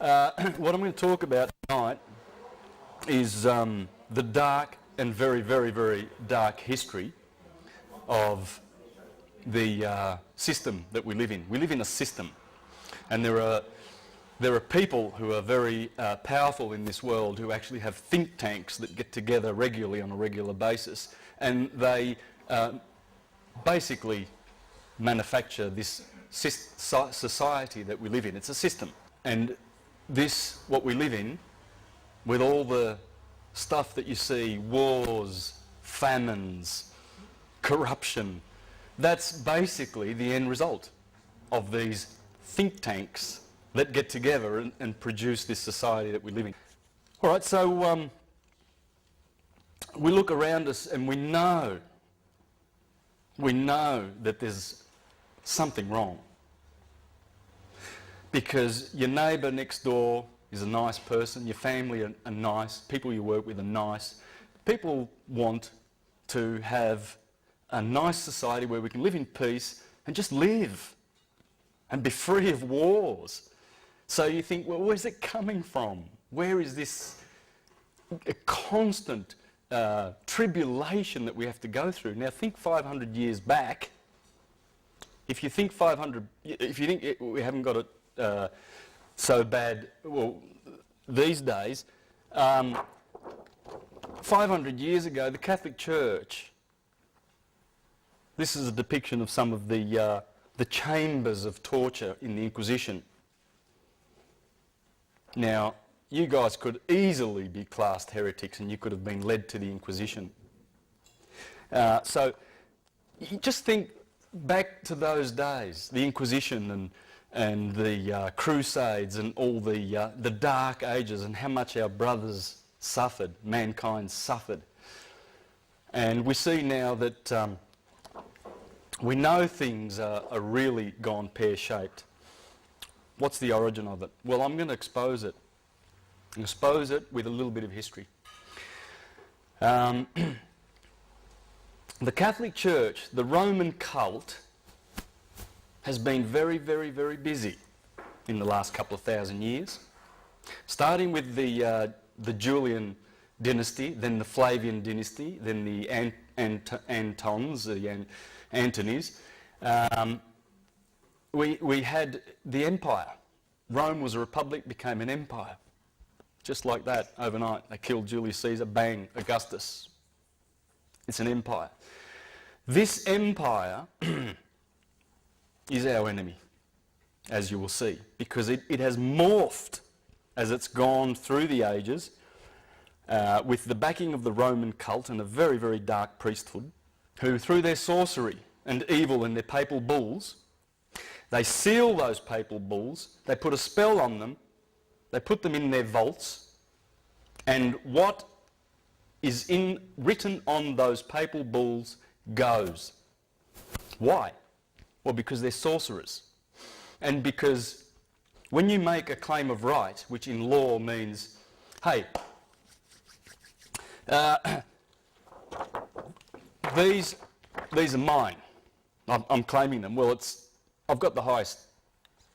What I'm going to talk about tonight is the dark and very, very, very dark history of the system that we live in. We live in a system, and there are people who are very powerful in this world who actually have think tanks that get together regularly on a regular basis, and they basically manufacture this society that we live in. It's a system. And this, what we live in, with all the stuff that you see, wars, famines, corruption, that's basically the end result of these think tanks that get together and produce this society that we live in. All right, so we look around us and we know that there's something wrong. Because your neighbour next door is a nice person, your family are nice, people you work with are nice. People want to have a nice society where we can live in peace and just live and be free of wars. So you think, well, where's it coming from? Where is this constant tribulation that we have to go through? Now think 500 years back. If you think we haven't got it so bad, well, these days, 500 years ago, the Catholic Church, this is a depiction of some of the chambers of torture in the Inquisition. Now, you guys could easily be classed heretics and you could have been led to the Inquisition. So, you just think back to those days, the Inquisition and the Crusades and all the Dark Ages, and how much our brothers suffered, mankind suffered. And we see now that we know things are really gone pear-shaped. What's the origin of it? Well, I'm going to expose it. Expose it with a little bit of history. The Catholic Church, the Roman cult, has been very, very, very busy in the last couple of thousand years. Starting with the Julian dynasty, then the Flavian dynasty, then the Antons, the Antonys. We had the empire. Rome was a republic, became an empire. Just like that, overnight. They killed Julius Caesar, bang, Augustus. It's an empire. This empire is our enemy, as you will see, because it has morphed as it's gone through the ages with the backing of the Roman cult and a very, very dark priesthood, who through their sorcery and evil and their papal bulls, they seal those papal bulls, they put a spell on them, they put them in their vaults, and what is written on those papal bulls goes. Why? Well, because they're sorcerers. And because when you make a claim of right, which in law means, hey, these are mine. I'm claiming them. Well, I've got the highest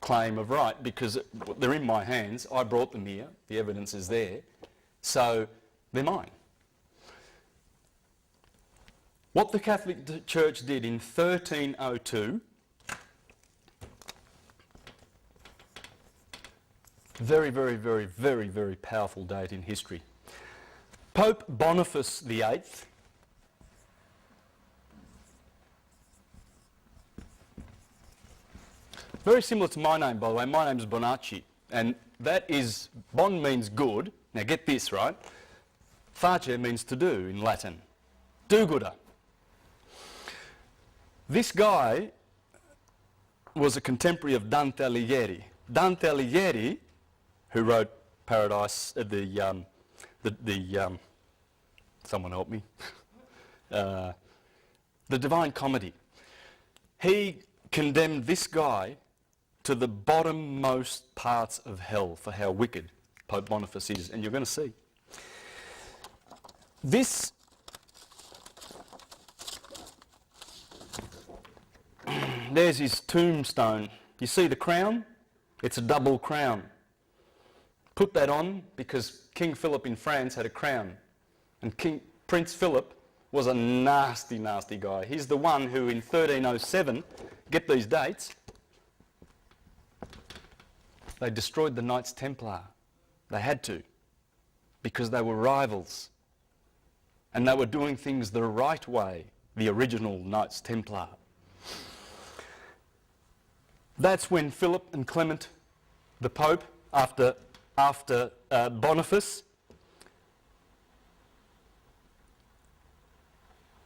claim of right because they're in my hands. I brought them here. The evidence is there. So they're mine. What the Catholic Church did in 1302, very, very, very, very, very powerful date in history. Pope Boniface VIII, very similar to my name, by the way. My name is Bonacci, and that is, bon means good. Now get this, right? Face means to do in Latin. Do-gooder. This guy was a contemporary of Dante Alighieri. Dante Alighieri, who wrote Paradise, someone help me, the Divine Comedy. He condemned this guy to the bottommost parts of hell for how wicked Pope Boniface is, and you're going to see. This there's his tombstone. You see the crown? It's a double crown. put that on because King Philip in France had a crown. And Prince Philip was a nasty, nasty guy. He's the one who in 1307, get these dates, they destroyed the Knights Templar. They had to, because they were rivals. And they were doing things the right way, the original Knights Templar. That's when Philip and Clement, the Pope, after Boniface,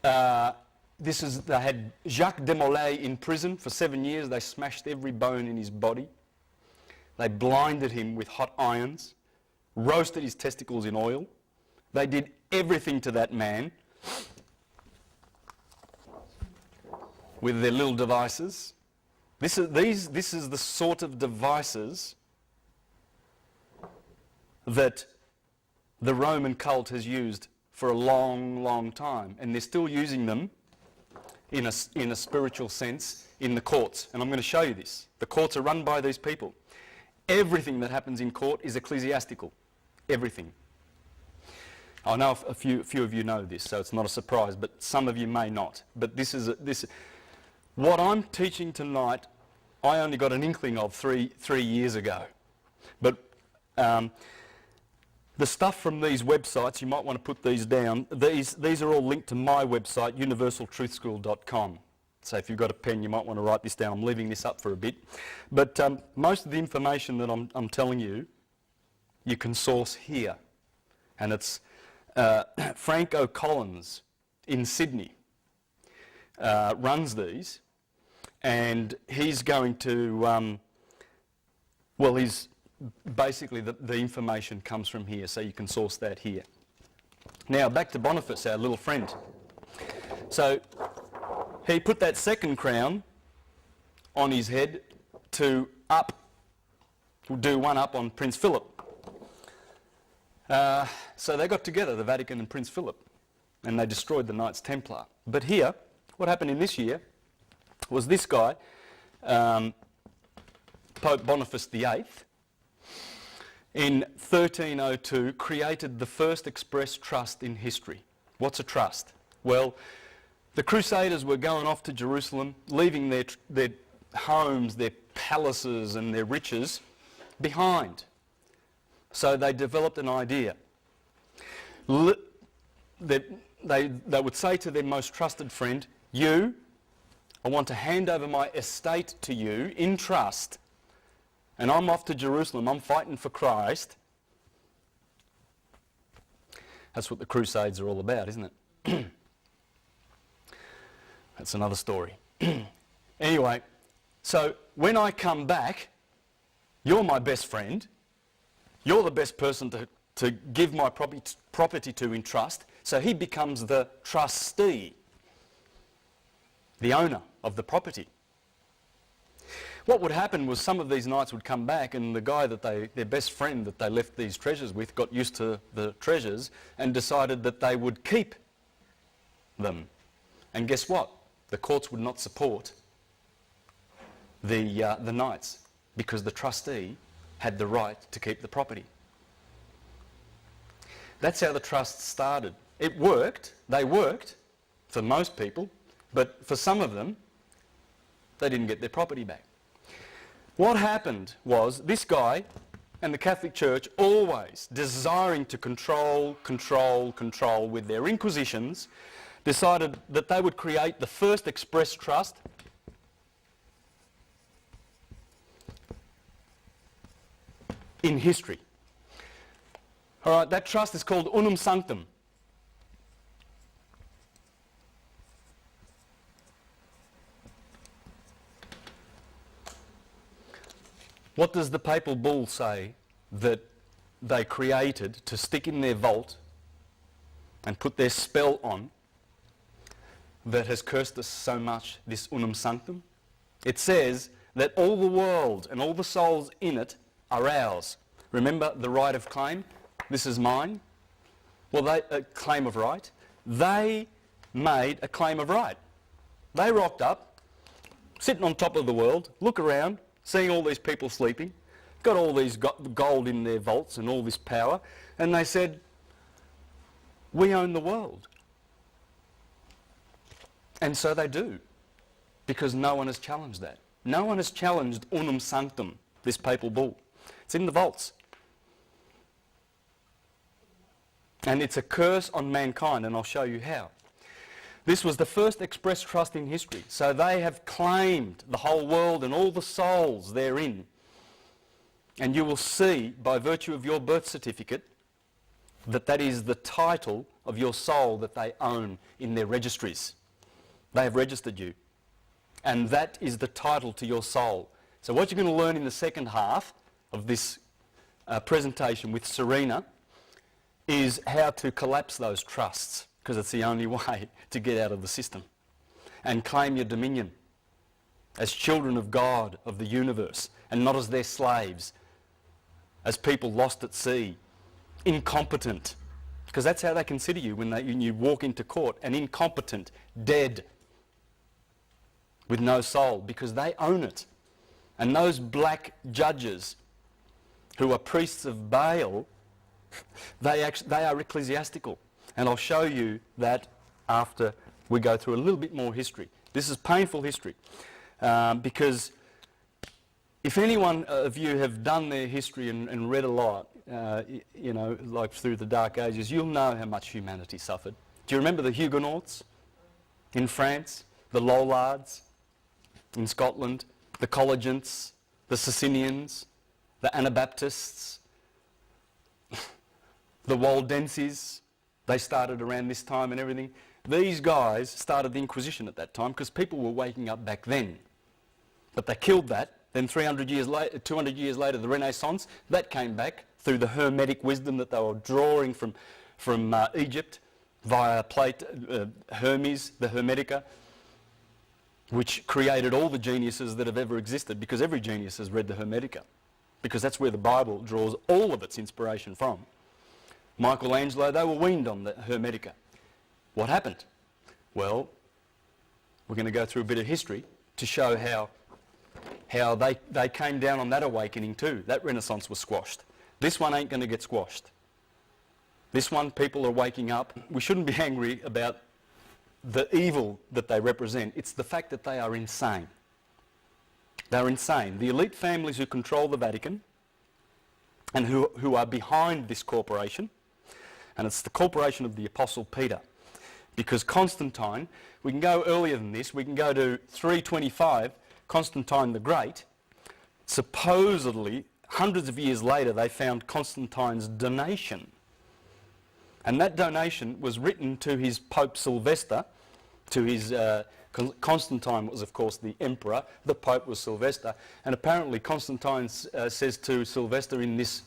they had Jacques de Molay in prison for 7 years. They smashed every bone in his body. They blinded him with hot irons, roasted his testicles in oil. They did everything to that man with their little devices. This is the sort of devices that the Roman cult has used for a long, long time, and they're still using them in a spiritual sense in the courts. And I'm going to show you this. The courts are run by these people. Everything that happens in court is ecclesiastical. Everything. I know a few of you know this, so it's not a surprise, but some of you may not. But what I'm teaching tonight, I only got an inkling of three years ago. But the stuff from these websites, you might want to put these down. These are all linked to my website, universaltruthschool.com. So if you've got a pen, you might want to write this down. I'm leaving this up for a bit. But most of the information that I'm telling you, you can source here. And it's Frank O'Collins in Sydney runs these. And he's going to, he's basically the information comes from here, so you can source that here. Now back to Boniface, our little friend. So he put that second crown on his head to do one up on Prince Philip. So they got together, the Vatican and Prince Philip, and they destroyed the Knights Templar. But here, what happened in this year was this guy, Pope Boniface VIII, in 1302 created the first express trust in history. What's a trust? Well, the Crusaders were going off to Jerusalem, leaving their homes, their palaces and their riches behind. So they developed an idea. They would say to their most trusted friend, I want to hand over my estate to you in trust, and I'm off to Jerusalem, I'm fighting for Christ. That's what the Crusades are all about, isn't it? That's another story. Anyway, so when I come back, you're my best friend, you're the best person to give my property to in trust, so he becomes the trustee, the owner of the property. What would happen was some of these knights would come back, and the guy their best friend that they left these treasures with got used to the treasures and decided that they would keep them. And guess what? The courts would not support the knights because the trustee had the right to keep the property. That's how the trust started. It worked. They worked for most people, but for some of them, they didn't get their property back. What happened was this guy and the Catholic Church, always desiring to control with their inquisitions, decided that they would create the first express trust in history. All right, that trust is called Unum Sanctum. What does the papal bull say that they created to stick in their vault and put their spell on that has cursed us so much, this Unum Sanctum? It says that all the world and all the souls in it are ours. Remember the right of claim? This is mine. Well, a claim of right. They made a claim of right. They rocked up, sitting on top of the world, look around, seeing all these people sleeping, got all these gold in their vaults and all this power, and they said, we own the world. And so they do, because no one has challenged that. No one has challenged unum sanctum, this papal bull. It's in the vaults. And it's a curse on mankind, and I'll show you how. This was the first express trust in history. So they have claimed the whole world and all the souls therein. And you will see, by virtue of your birth certificate, that that is the title of your soul that they own in their registries. They have registered you. And that is the title to your soul. So what you're going to learn in the second half of this presentation with Serena is how to collapse those trusts, because it's the only way to get out of the system and claim your dominion as children of God, of the universe, and not as their slaves, as people lost at sea, incompetent, because that's how they consider you when you walk into court, an incompetent, dead, with no soul, because they own it. And those black judges who are priests of Baal, they are ecclesiastical. And I'll show you that after we go through a little bit more history. This is painful history, because if anyone of you have done their history and read a lot, you know, like through the Dark Ages, you'll know how much humanity suffered. Do you remember the Huguenots in France, the Lollards in Scotland, the Collegiants, the Socinians, the Anabaptists, the Waldenses? They started around this time and everything. These guys started the Inquisition at that time because people were waking up back then. But they killed that. Then 300 years later, 200 years later, the Renaissance, that came back through the Hermetic wisdom that they were drawing from Egypt via Hermes, the Hermetica, which created all the geniuses that have ever existed, because every genius has read the Hermetica, because that's where the Bible draws all of its inspiration from. Michelangelo, they were weaned on the Hermetica. What happened? Well, we're going to go through a bit of history to show how they came down on that awakening too. That Renaissance was squashed. This one ain't going to get squashed. This one, people are waking up. We shouldn't be angry about the evil that they represent. It's the fact that they are insane. They're insane. The elite families who control the Vatican and who are behind this corporation, and it's the corporation of the Apostle Peter, because Constantine, we can go earlier than this, we can go to 325, Constantine the Great. Supposedly, hundreds of years later, they found Constantine's donation. And that donation was written to his Pope Sylvester, to his... Constantine was, of course, the emperor. The Pope was Sylvester. And apparently Constantine says to Sylvester in this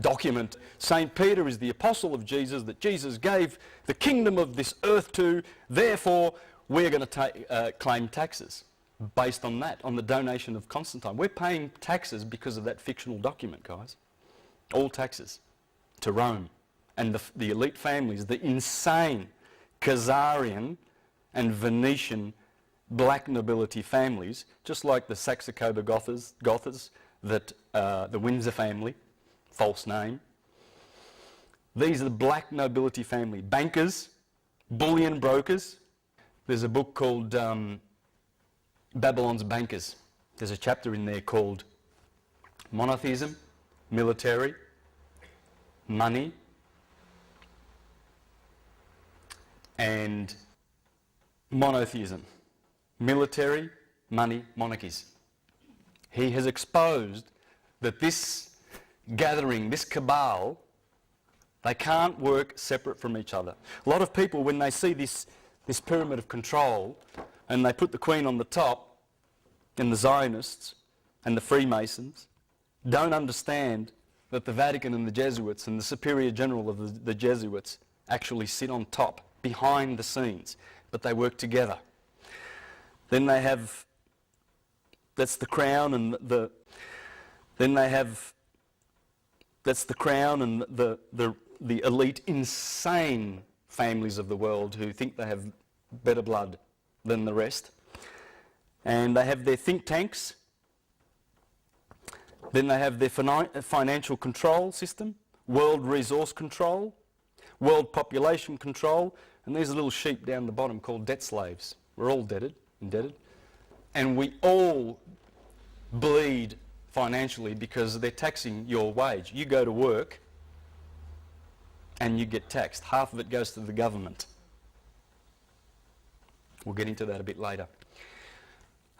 document, St. Peter is the apostle of Jesus, that Jesus gave the kingdom of this earth to, therefore we're going to claim taxes based on that, on the donation of Constantine. We're paying taxes because of that fictional document, guys. All taxes to Rome. And the elite families, the insane Khazarian and Venetian black nobility families, just like the Saxe-Coburg-Gothas, that the Windsor family, false name. These are the black nobility family. Bankers, bullion brokers. There's a book called Babylon's Bankers. There's a chapter in there called Monotheism, Military, Money, and monotheism, military, money, monarchies. He has exposed that this gathering, this cabal, they can't work separate from each other. A lot of people, when they see this pyramid of control, and they put the Queen on the top, and the Zionists and the Freemasons, don't understand that the Vatican and the Jesuits and the Superior General of the Jesuits actually sit on top, behind the scenes, but they work together. Then they have, that's the crown and that's the crown and the elite insane families of the world who think they have better blood than the rest. And they have their think tanks, Then they have their financial control system, world resource control, world population control, and there's a little sheep down the bottom called debt slaves. We're all indebted. And we all bleed financially because they're taxing your wage. You go to work and you get taxed. Half of it goes to the government. We'll get into that a bit later.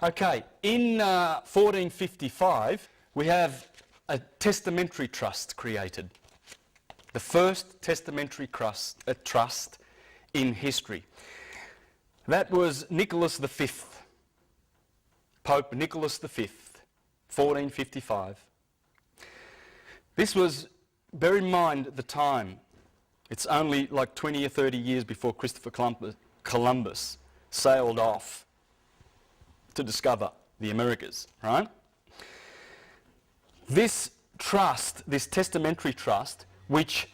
Okay, in 1455 we have a testamentary trust created. The first testamentary trust in history. That was Nicholas V, Pope Nicholas V, 1455. This was, bear in mind at the time, it's only like 20 or 30 years before Christopher Columbus sailed off to discover the Americas, right? This trust, this testamentary trust, which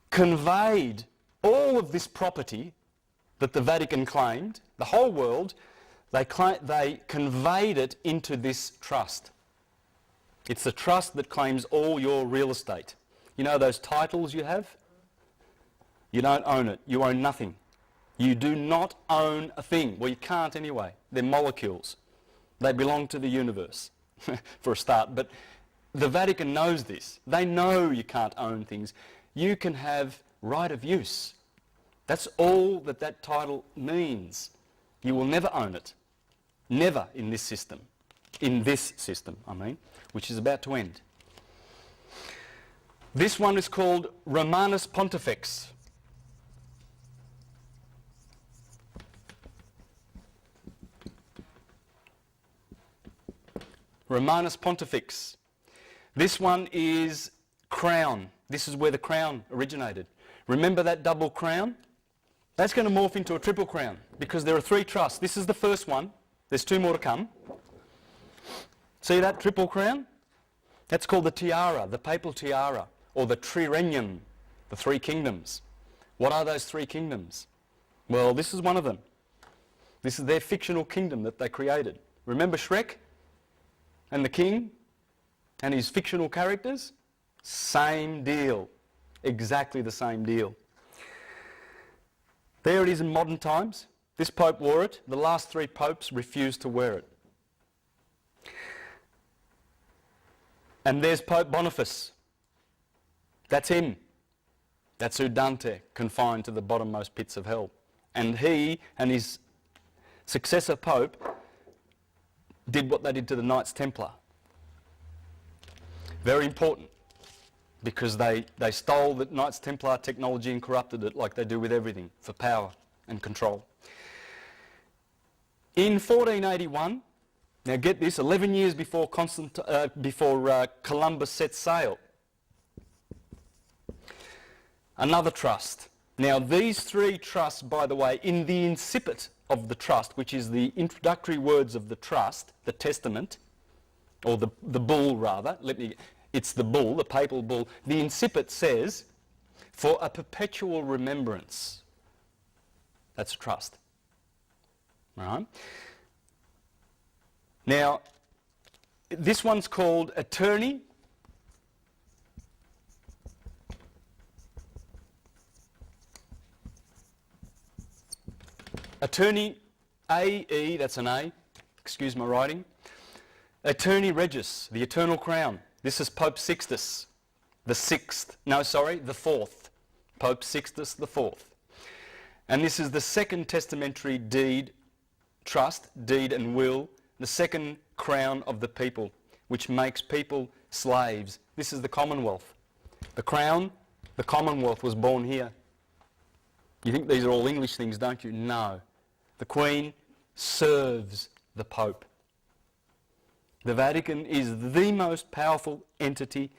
conveyed all of this property that the Vatican claimed, the whole world, they conveyed it into this trust. It's the trust that claims all your real estate. You know those titles you have? You don't own it. You own nothing. You do not own a thing. Well, you can't anyway. They're molecules. They belong to the universe, for a start. But the Vatican knows this. They know you can't own things. You can have right of use. That's all that that title means. You will never own it. Never in this system. In this system, I mean, which is about to end. This one is called Romanus Pontifex. Romanus Pontifex. This one is crown. This is where the crown originated. Remember that double crown? That's going to morph into a triple crown because there are three trusts. This is the first one. There's two more to come. See that triple crown? That's called the tiara, the papal tiara, or the triregnum, the three kingdoms. What are those three kingdoms? Well, this is one of them. This is their fictional kingdom that they created. Remember Shrek and the king and his fictional characters? Same deal. Exactly the same deal. There it is in modern times. This pope wore it. The last three popes refused to wear it. And there's Pope Boniface. That's him. That's Udante, confined to the bottommost pits of hell. And he and his successor pope did what they did to the Knights Templar. Very important, because they stole the Knights Templar technology and corrupted it like they do with everything for power and control. In 1481, now get this, 11 years before Columbus set sail, another trust. Now these three trusts, by the way, in the incipit of the trust, which is the introductory words of the trust, the testament, or the bull rather, it's the bull, the papal bull. The incipit says, for a perpetual remembrance. That's trust. Right? Now, this one's called attorney. Attorney A-E, that's an A, excuse my writing. Attorney Regis, the Eternal Crown. This is Pope Sixtus, the fourth. Pope Sixtus the Fourth. And this is the second testamentary deed, trust, deed and will, the second crown of the people, which makes people slaves. This is the Commonwealth. The crown, the Commonwealth was born here. You think these are all English things, don't you? No. The Queen serves the Pope. The Vatican is the most powerful entity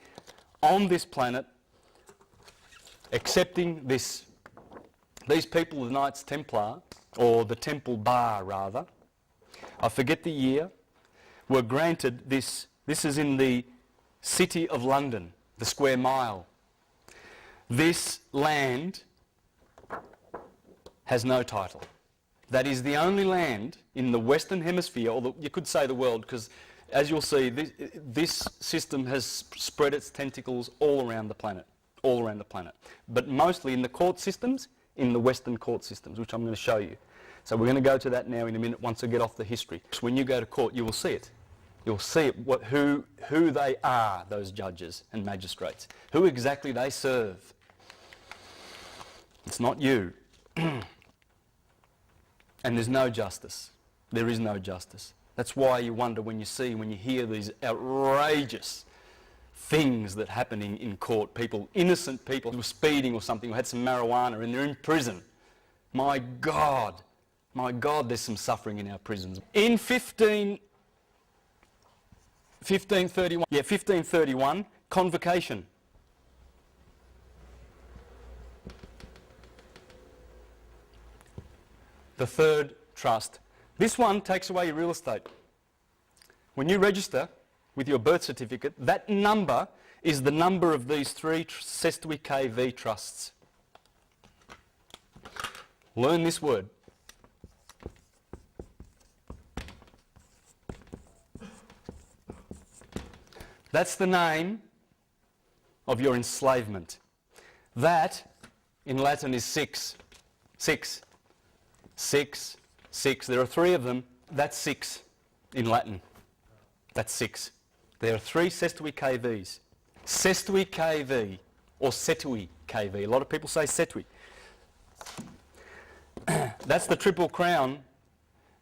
on this planet, accepting this. These people, the Knights Templar, or the Temple Bar rather, I forget the year, were granted this. This is in the City of London, the square mile. This land has no title. That is the only land in the Western Hemisphere, or you could say the world, because As you'll see, this system has spread its tentacles all around the planet, but mostly in the court systems, in the Western court systems, which I'm going to show you. So we're going to go to that now in a minute once I get off the history. When you go to court, you will see it. You'll see it, who they are, those judges and magistrates, who exactly they serve. It's not you. And there's no justice. There is no justice. That's why you wonder when you hear these outrageous things that happen in court. People, innocent people who were speeding or something, who had some marijuana and they're in prison. My God, there's some suffering in our prisons. In 1531, convocation. The third trust. This one takes away your real estate. When you register with your birth certificate, that number is the number of these three Sestui KV trusts. Learn this word. That's the name of your enslavement. That, in Latin, is six. Six. Six. Six. There are three of them. That's six in Latin. That's six. There are three Sestui KVs. Sestui KV or Setui KV. A lot of people say Setui. That's the Triple Crown.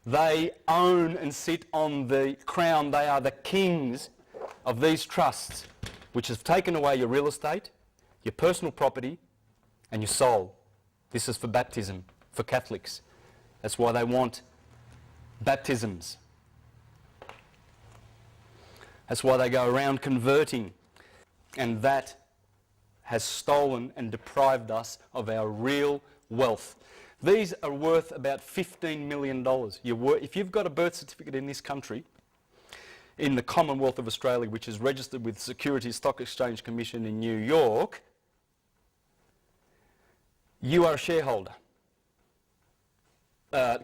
They own and sit on the crown. They are the kings of these trusts, which have taken away your real estate, your personal property, and your soul. This is for baptism, for Catholics. That's why they want baptisms. That's why they go around converting. And that has stolen and deprived us of our real wealth. These are worth about $15 million. If you've got a birth certificate in this country, in the Commonwealth of Australia, which is registered with the Securities Stock Exchange Commission in New York, you are a shareholder.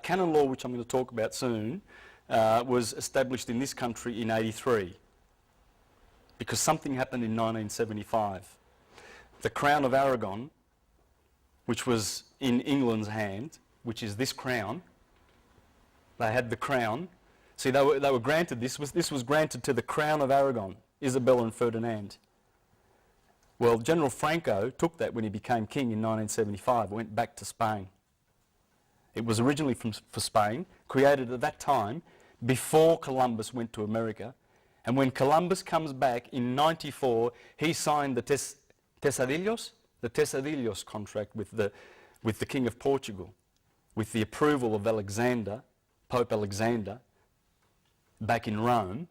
Canon law, which I'm going to talk about soon, was established in this country in 1983 because something happened in 1975. The Crown of Aragon, which was in England's hand, which is this crown, they had the crown. See, they were granted this was granted to the Crown of Aragon, Isabella and Ferdinand. Well, General Franco took that when he became king in 1975, went back to Spain. It was originally for Spain, created at that time before Columbus went to America. And when Columbus comes back in 94, he signed the Tesadillos contract with the King of Portugal, with the approval of Alexander, Pope Alexander, back in Rome.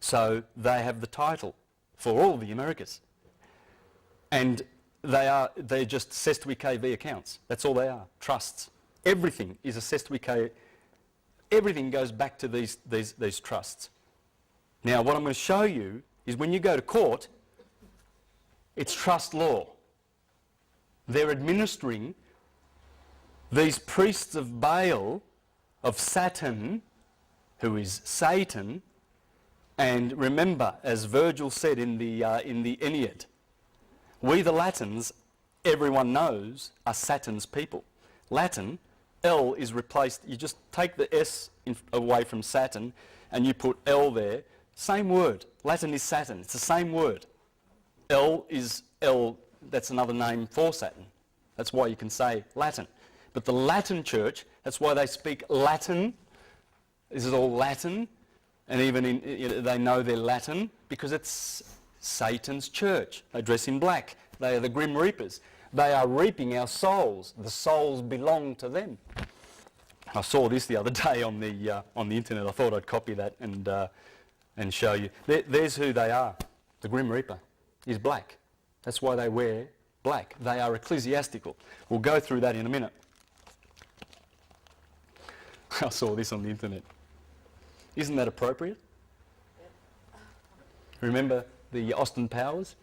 So they have the title for all the Americas. And they're just Sestui KV accounts. That's all they are, trusts. Everything is a Sestui KV. Everything goes back to these trusts. Now, what I'm going to show you is when you go to court, it's trust law. They're administering these priests of Baal, of Saturn, who is Satan, and remember, as Virgil said in the Aeneid, we the Latins, everyone knows, are Saturn's people. Latin, L is replaced, you just take the S away from Saturn and you put L there. Same word. Latin is Saturn. It's the same word. L is L, that's another name for Saturn. That's why you can say Latin. But the Latin church, that's why they speak Latin. This is all Latin. And even they know they're Latin because it's Satan's church. They dress in black. They are the Grim Reapers. They are reaping our souls. The souls belong to them. I saw this the other day on the internet. I thought I'd copy that and show you. There's who they are. The Grim Reaper is black. That's why they wear black. They are ecclesiastical. We'll go through that in a minute. I saw this on the internet. Isn't that appropriate? Remember the Austin Powers?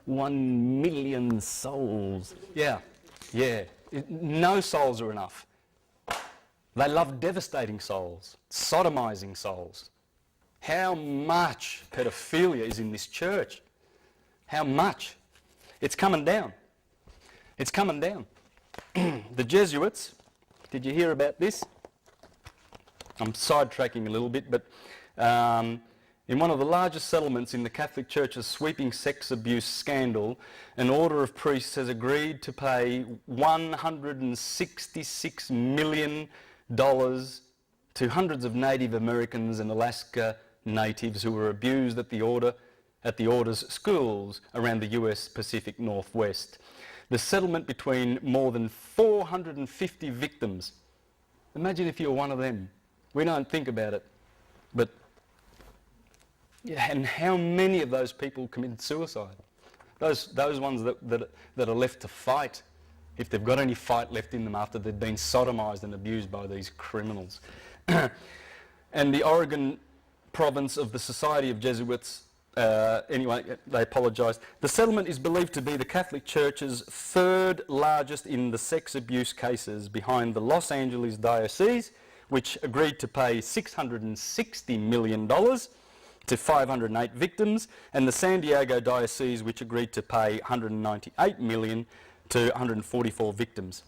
1 million souls. Yeah. No souls are enough. They love devastating souls, sodomizing souls. How much pedophilia is in this church? How much? It's coming down. It's coming down. The Jesuits, did you hear about this? I'm sidetracking a little bit, but in one of the largest settlements in the Catholic Church's sweeping sex abuse scandal, an order of priests has agreed to pay $166 million to hundreds of Native Americans and Alaska natives who were abused at the order's schools around the US Pacific Northwest. The settlement between more than 450 victims. Imagine if you were one of them. We don't think about it, but yeah, and how many of those people committed suicide? Those ones that are left to fight, if they've got any fight left in them after they've been sodomised and abused by these criminals. And the Oregon province of the Society of Jesuits, anyway, they apologised. The settlement is believed to be the Catholic Church's third largest in the sex abuse cases, behind the Los Angeles Diocese, which agreed to pay $660 million to 508 victims, and the San Diego Diocese, which agreed to pay $198 million to 144 victims.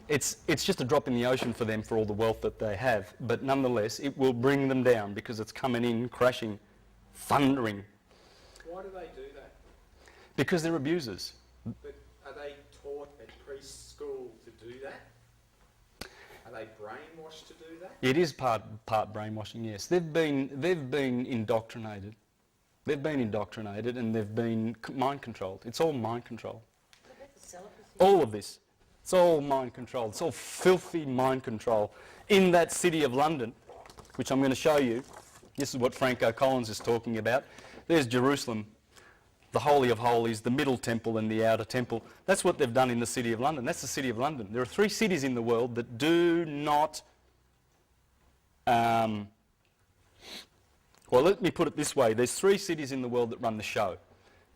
It's just a drop in the ocean for them for all the wealth that they have, but nonetheless it will bring them down because it's coming in crashing, thundering. Why do they do that? Because they're abusers. But are they taught at preschool to do that? Are they brainwashed to do that? It is part brainwashing, yes. They've been indoctrinated. They've been indoctrinated and they've been mind controlled. It's all mind control. All of this. It's all mind control. It's all filthy mind control. In that city of London, which I'm going to show you, this is what Franco Collins is talking about. There's Jerusalem, the Holy of Holies, the Middle Temple and the Outer Temple. That's what they've done in the City of London. That's the City of London. There are 3 cities in the world that do not... well, let me put it this way. There's 3 cities in the world that run the show.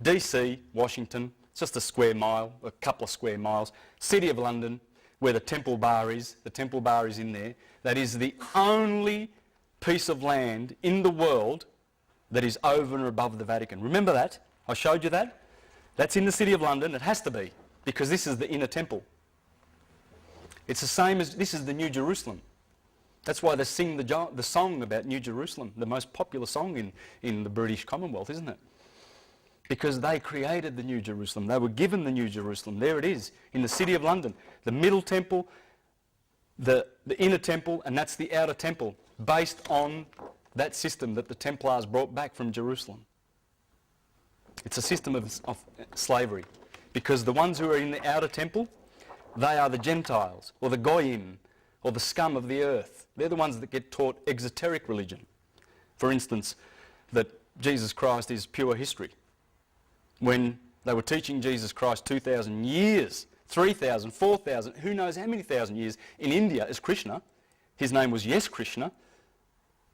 DC, Washington, it's just a square mile, a couple of square miles. City of London, where the Temple Bar is. The Temple Bar is in there. That is the only piece of land in the world that is over and above the Vatican. Remember that? I showed you that? That's in the City of London. It has to be, because this is the inner temple. It's the same as, this is the New Jerusalem. That's why they sing the song about New Jerusalem, the most popular song in the British Commonwealth, isn't it? Because they created the New Jerusalem. They were given the New Jerusalem. There it is, in the City of London. The Middle Temple, the inner temple, and that's the Outer Temple, based on that system that the Templars brought back from Jerusalem. It's a system of slavery, because the ones who are in the Outer Temple, they are the Gentiles, or the Goyim, or the scum of the earth. They're the ones that get taught exoteric religion. For instance, that Jesus Christ is pure history. When they were teaching Jesus Christ 2,000 years, 3,000, 4,000, who knows how many thousand years, in India as Krishna, his name was Yes Krishna,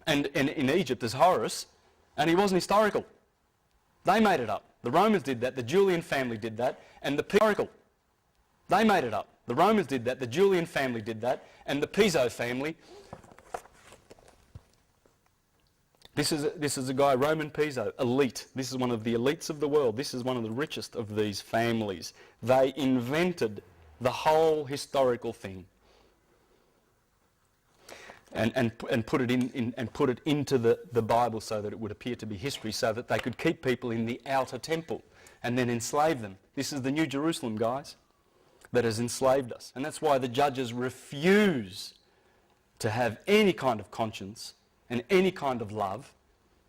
and in Egypt as Horus, and he wasn't historical. They made it up. The Romans did that, the Julian family did that, and the historical. They made it up. The Romans did that, the Julian family did that, and the Piso family. This is a guy, Roman Piso, elite. This is one of the elites of the world. This is one of the richest of these families. They invented the whole historical thing and put it into the Bible so that it would appear to be history, so that they could keep people in the outer temple and then enslave them. This is the New Jerusalem, guys, that has enslaved us. And that's why the judges refuse to have any kind of conscience and any kind of love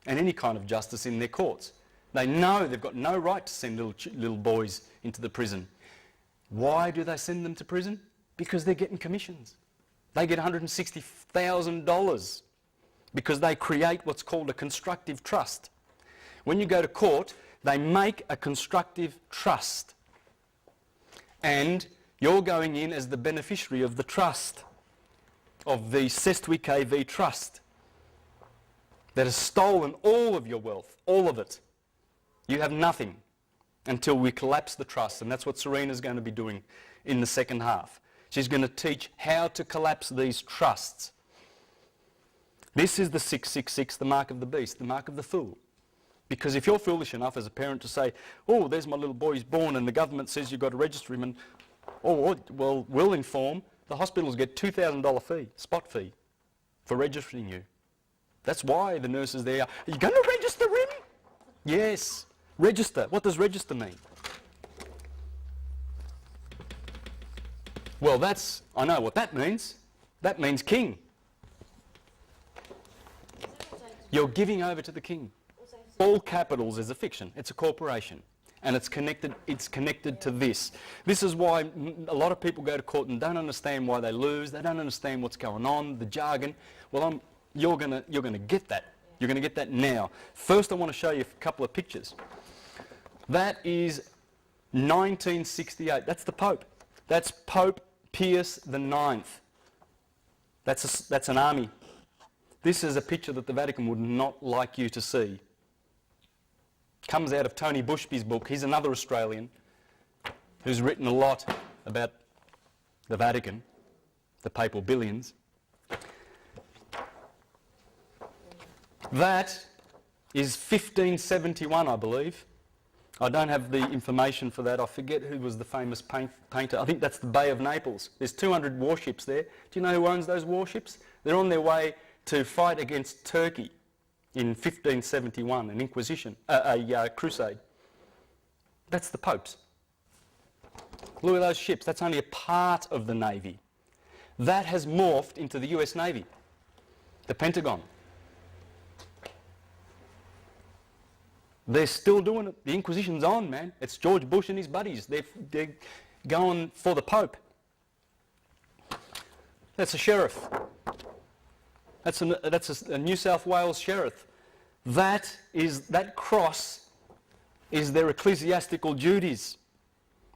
and any kind of justice in their courts. They know they've got no right to send little boys into the prison. Why do they send them to prison? Because they're getting commissions. They get $160,000 because they create what's called a constructive trust. When you go to court, they make a constructive trust. And you're going in as the beneficiary of the trust, of the Sestui KV trust, that has stolen all of your wealth, all of it. You have nothing until we collapse the trust, and that's what Serena's going to be doing in the second half. She's going to teach how to collapse these trusts This is the 666, the mark of the beast, the mark of the fool. Because if you're foolish enough as a parent to say, oh, there's my little boy, he's born, and the government says you've got to register him, and, oh, well, we'll inform, the hospitals get $2,000 fee, spot fee, for registering you. That's why the nurses there are you going to register him? Yes, register. What does register mean? Well, I know what that means. That means king. You're giving over to the king. All capitals is a fiction. It's a corporation. And it's connected to this. This is why a lot of people go to court and don't understand why they lose. They don't understand what's going on, the jargon. Well, you're gonna get that. You're going to get that now. First, I want to show you a couple of pictures. That is 1968. That's the Pope. That's Pope Pius IX. That's an army. This is a picture that the Vatican would not like you to see. Comes out of Tony Bushby's book. He's another Australian who's written a lot about the Vatican, the papal billions. That is 1571, I believe. I don't have the information for that. I forget who was the famous painter. I think that's the Bay of Naples. There's 200 warships there. Do you know who owns those warships? They're on their way to fight against Turkey in 1571, an inquisition, a crusade. That's the Pope's. Look at those ships. That's only a part of the Navy. That has morphed into the US Navy, the Pentagon. They're still doing it. The Inquisition's on, man. It's George Bush and his buddies. They're going for the Pope. That's a sheriff. That's a New South Wales sheriff. That cross is their ecclesiastical duties.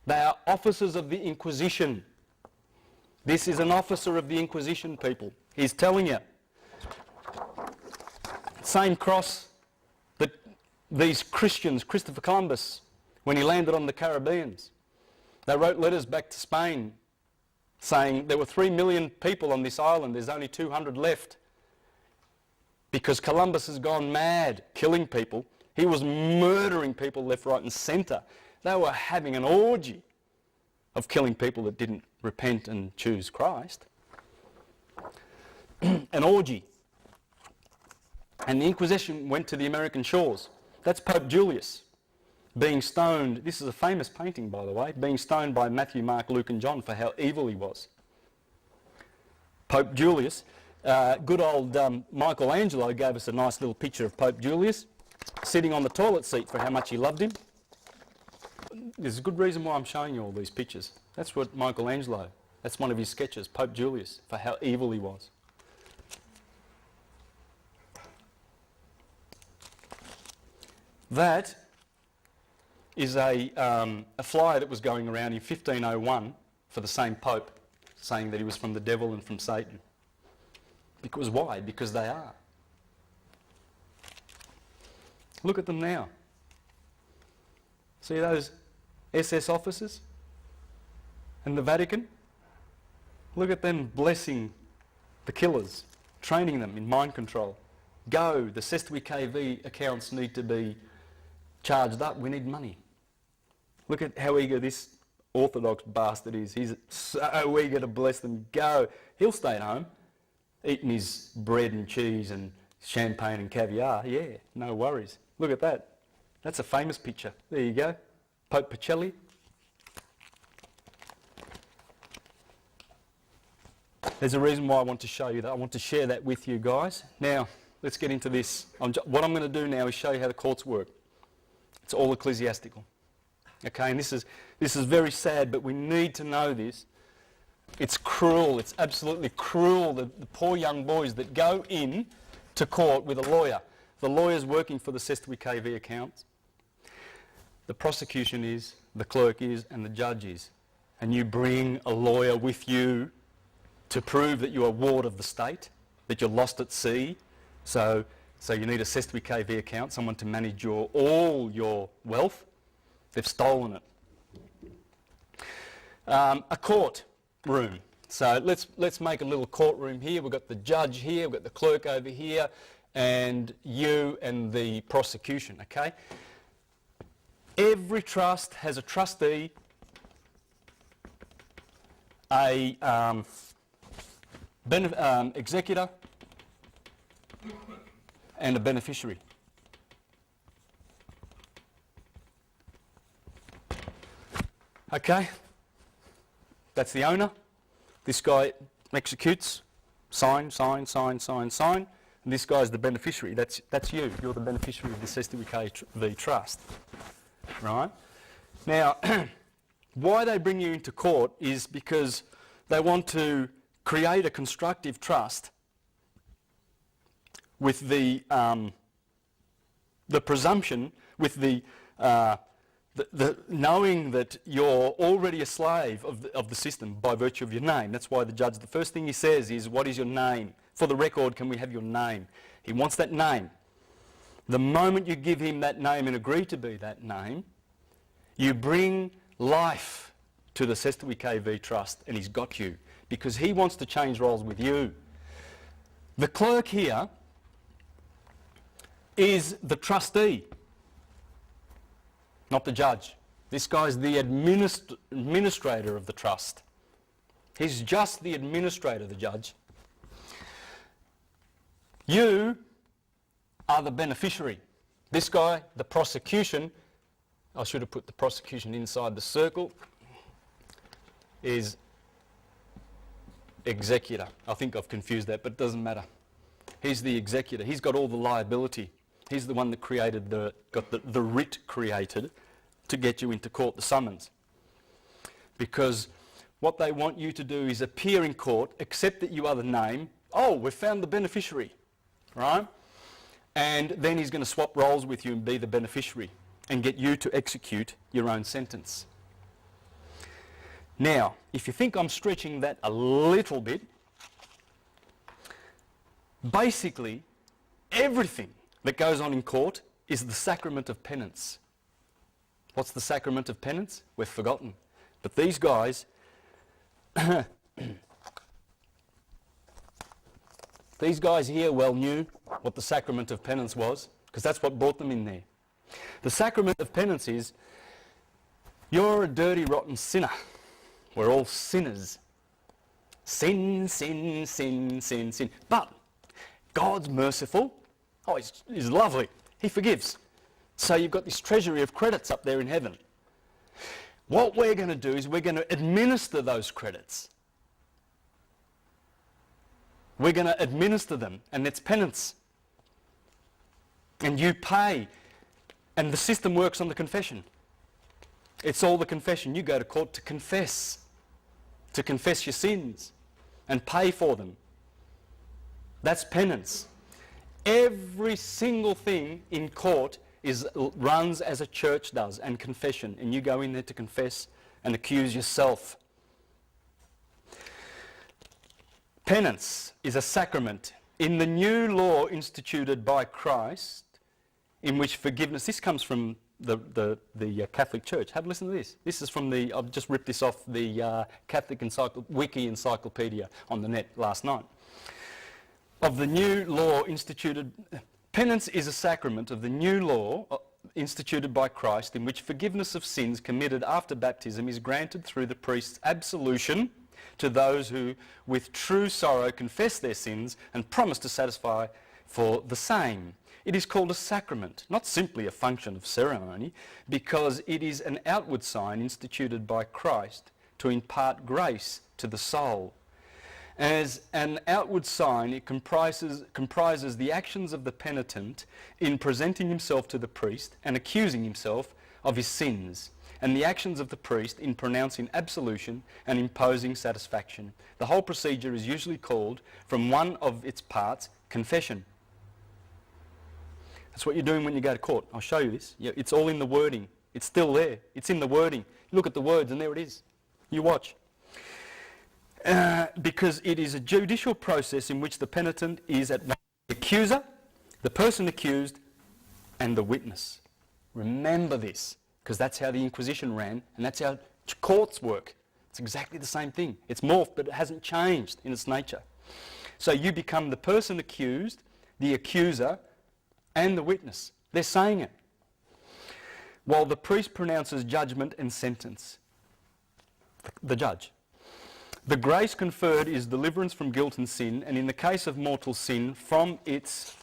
They are officers of the Inquisition. This is an officer of the Inquisition, people. He's telling you. Same cross that these Christians, Christopher Columbus, when he landed on the Caribbeans, they wrote letters back to Spain saying there were 3 million people on this island, there's only 200 left. Because Columbus has gone mad, killing people. He was murdering people left, right and centre. They were having an orgy of killing people that didn't repent and choose Christ. An orgy. And the Inquisition went to the American shores. That's Pope Julius being stoned. This is a famous painting, by the way, being stoned by Matthew, Mark, Luke and John for how evil he was. Pope Julius. Good old Michelangelo gave us a nice little picture of Pope Julius sitting on the toilet seat for how much he loved him. There's a good reason why I'm showing you all these pictures. That's what Michelangelo, that's one of his sketches, Pope Julius, for how evil he was. That is a flyer that was going around in 1501 for the same Pope, saying that he was from the devil and from Satan. Because why? Because they are. Look at them now. See those SS officers and the Vatican? Look at them blessing the killers, training them in mind control. Go, the Sestui KV accounts need to be charged up, we need money. Look at how eager this Orthodox bastard is. He's so eager to bless them. Go. He'll stay at home, eating his bread and cheese and champagne and caviar. Yeah, no worries. Look at that. That's a famous picture. There you go. Pope Pacelli. There's a reason why I want to show you that. I want to share that with you guys. Now, let's get into this. What I'm going to do now is show you how the courts work. It's all ecclesiastical. Okay, and this is very sad, but we need to know this. It's cruel. It's absolutely cruel, the poor young boys that go in to court with a lawyer. The lawyer's working for the Sestui KV accounts. The prosecution is, the clerk is, and the judge is. And you bring a lawyer with you to prove that you're a ward of the state, that you're lost at sea. So you need a Sestui KV account, someone to manage all your wealth. They've stolen it. A court room. So let's make a little courtroom here. We've got the judge here, we've got the clerk over here, and you and the prosecution, okay? Every trust has a trustee, a executor, and a beneficiary. Okay? That's the owner. This guy executes, sign, sign, sign, sign, sign. And this guy's the beneficiary. That's you. You're the beneficiary of the SWKV trust. Right? Now, why they bring you into court is because they want to create a constructive trust with the presumption, with the knowing that you're already a slave of the system by virtue of your name. That's why the judge, the first thing he says is, what is your name? For the record, can we have your name? He wants that name. The moment you give him that name and agree to be that name, you bring life to the SWKV trust, and he's got you, because he wants to change roles with you. The clerk here is the trustee, not the judge. This guy's the administrator of the trust. He's just the administrator, the judge. You are the beneficiary. This guy, the prosecution, I should have put the prosecution inside the circle, is executor. I think I've confused that, but it doesn't matter. He's the executor. He's got all the liability. He's the one that got the writ created to get you into court, the summons. Because what they want you to do is appear in court, accept that you are the name. Oh, we've found the beneficiary, right? And then he's going to swap roles with you and be the beneficiary and get you to execute your own sentence. Now, if you think I'm stretching that a little bit, basically everything that goes on in court is the sacrament of penance. What's the sacrament of penance? We've forgotten. But these guys, these guys here well knew what the sacrament of penance was, because that's what brought them in there. The sacrament of penance is, you're a dirty, rotten sinner. We're all sinners. Sin, sin, sin, sin, sin. But God's merciful. Oh, he's lovely. He forgives. So you've got this treasury of credits up there in heaven. What we're going to do is we're going to administer those credits. We're going to administer them, and it's penance. And you pay. And the system works on the confession. It's all the confession. You go to court to confess your sins and pay for them. That's penance. Every single thing in court runs as a church does, and confession, and you go in there to confess and accuse yourself. Penance is a sacrament in the new law instituted by Christ, in which forgiveness, this comes from the Catholic Church. Have a listen to this. This is from I've just ripped this off the Catholic Wiki Encyclopedia on the net last night. Of the new law instituted, penance is a sacrament of the new law instituted by Christ, in which forgiveness of sins committed after baptism is granted through the priest's absolution to those who with true sorrow confess their sins and promise to satisfy for the same. It is called a sacrament, not simply a function of ceremony, because it is an outward sign instituted by Christ to impart grace to the soul. As an outward sign, it comprises the actions of the penitent in presenting himself to the priest and accusing himself of his sins, and the actions of the priest in pronouncing absolution and imposing satisfaction. The whole procedure is usually called, from one of its parts, confession. That's what you're doing when you go to court. I'll show you this. Yeah, it's all in the wording. It's still there. It's in the wording. Look at the words and there it is. You watch. Because it is a judicial process in which the penitent is at one the accuser, the person accused, and the witness. Remember this, because that's how the Inquisition ran, and that's how courts work. It's exactly the same thing. It's morphed, but it hasn't changed in its nature. So you become the person accused, the accuser, and the witness. They're saying it. While the priest pronounces judgment and sentence. The judge. The grace conferred is deliverance from guilt and sin, and in the case of mortal sin, from its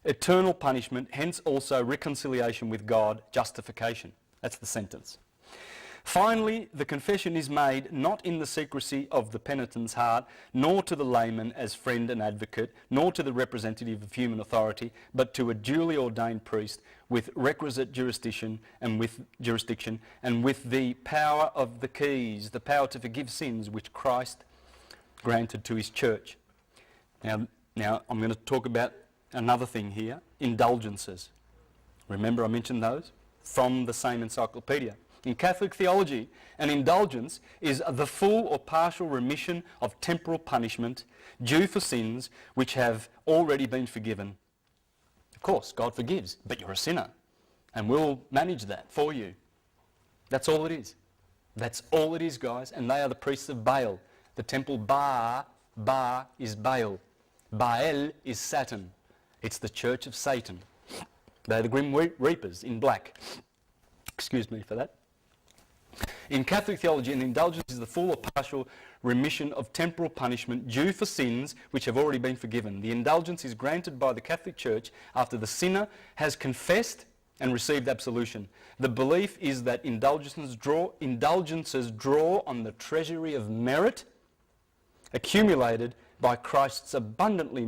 eternal punishment, hence also reconciliation with God, justification. That's the sentence. Finally, the confession is made not in the secrecy of the penitent's heart, nor to the layman as friend and advocate, nor to the representative of human authority, but to a duly ordained priest with requisite jurisdiction and with the power of the keys, the power to forgive sins which Christ granted to his church. Now I'm going to talk about another thing here, indulgences. Remember I mentioned those from the same encyclopedia. In Catholic theology, an indulgence is the full or partial remission of temporal punishment due for sins which have already been forgiven. Of course, God forgives, but you're a sinner, and we'll manage that for you. That's all it is. That's all it is, guys, and they are the priests of Baal. The temple Ba is Baal. Baal is Satan. It's the church of Satan. They're the Grim Reapers in black. Excuse me for that. In Catholic theology, an indulgence is the full or partial remission of temporal punishment due for sins which have already been forgiven. The indulgence is granted by the Catholic Church after the sinner has confessed and received absolution. The belief is that indulgences draw on the treasury of merit accumulated by Christ's abundantly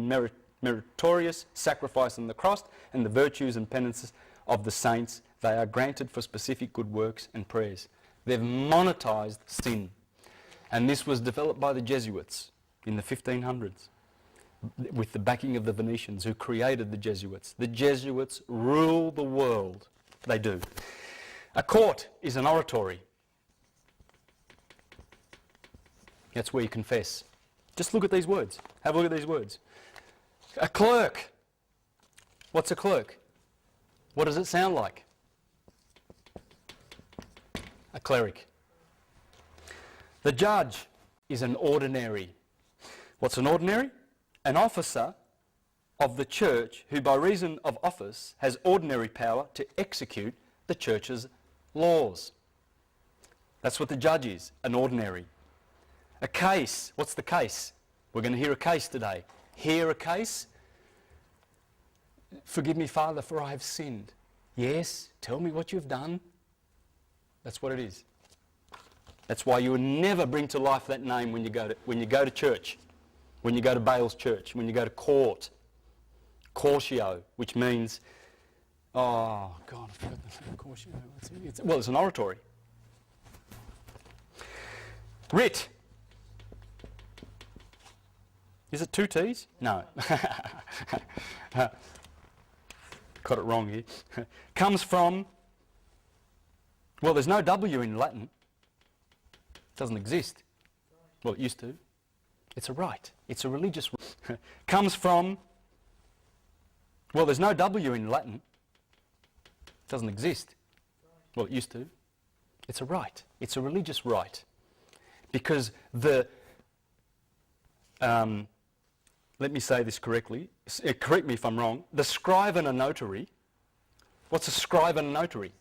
meritorious sacrifice on the cross and the virtues and penances of the saints. They are granted for specific good works and prayers. They've monetized sin. And this was developed by the Jesuits in the 1500s with the backing of the Venetians who created the Jesuits. The Jesuits rule the world. They do. A court is an oratory. That's where you confess. Just look at these words. Have a look at these words. A clerk. What's a clerk? What does it sound like? A cleric. The judge is an ordinary. What's an ordinary? An officer of the church who by reason of office has ordinary power to execute the church's laws. That's what the judge is, an ordinary. A case. What's the case? We're going to hear a case today. Hear a case? Forgive me, Father, for I have sinned. Yes, tell me what you've done. That's what it is. That's why you will never bring to life that name when you go to church, when you go to Baal's church, when you go to court. Cortio, which means, oh God, I forgot the name. Cortio. Well, it's an oratory. Writ. Is it two T's? No. Got it wrong here. Comes from, well, there's no W in Latin. It doesn't exist. Well, it used to. It's a rite. It's a religious rite. Comes from, well, there's no W in Latin. It doesn't exist. Well, it used to. It's a rite. It's a religious rite. Because let me say this correctly. Correct me if I'm wrong. The scribe and a notary. What's a scribe and a notary?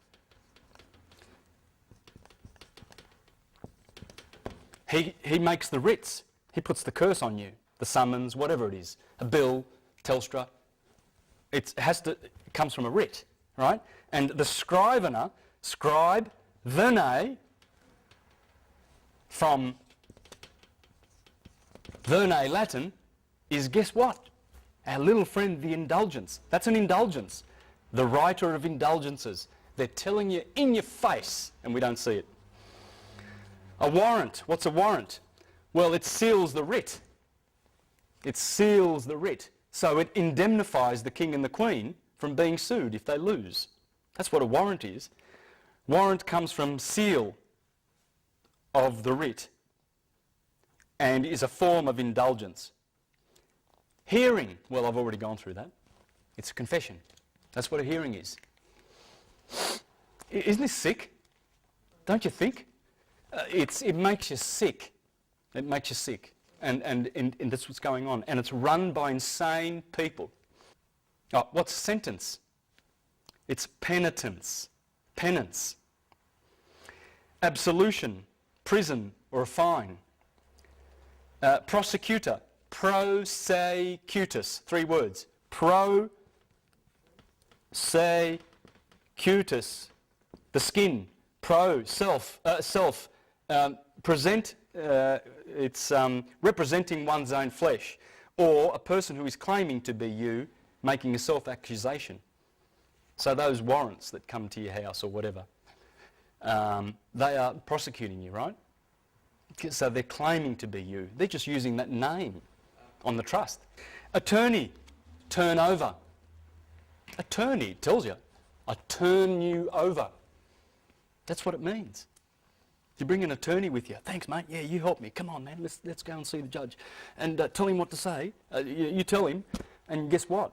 He makes the writs. He puts the curse on you. The summons, whatever it is. A bill, Telstra. It comes from a writ, right? And the scrivener, scribe, verne, from verne Latin, is, guess what? Our little friend, the indulgence. That's an indulgence. The writer of indulgences. They're telling you in your face, and we don't see it. A warrant. What's a warrant? Well, it seals the writ. It seals the writ. So it indemnifies the king and the queen from being sued if they lose. That's what a warrant is. Warrant comes from seal of the writ and is a form of indulgence. Hearing, well, I've already gone through that. It's a confession. That's what a hearing is. Isn't this sick? Don't you think? It makes you sick. It makes you sick. And that's what's going on. And it's run by insane people. Oh, what's sentence? It's penitence. Penance. Absolution. Prison or a fine. Prosecutor. Prosecutus. 3 words. Prosecutus. The skin. Self. Present. It's representing one's own flesh, or a person who is claiming to be you, making a self-accusation. So those warrants that come to your house or whatever, they are prosecuting you, right? So they're claiming to be you. They're just using that name on the trust. Attorney, turn over. Attorney tells you, I turn you over. That's what it means. You bring an attorney with you. Thanks, mate. Yeah, you help me. Come on, man. Let's go and see the judge. And tell him what to say. You tell him, and guess what?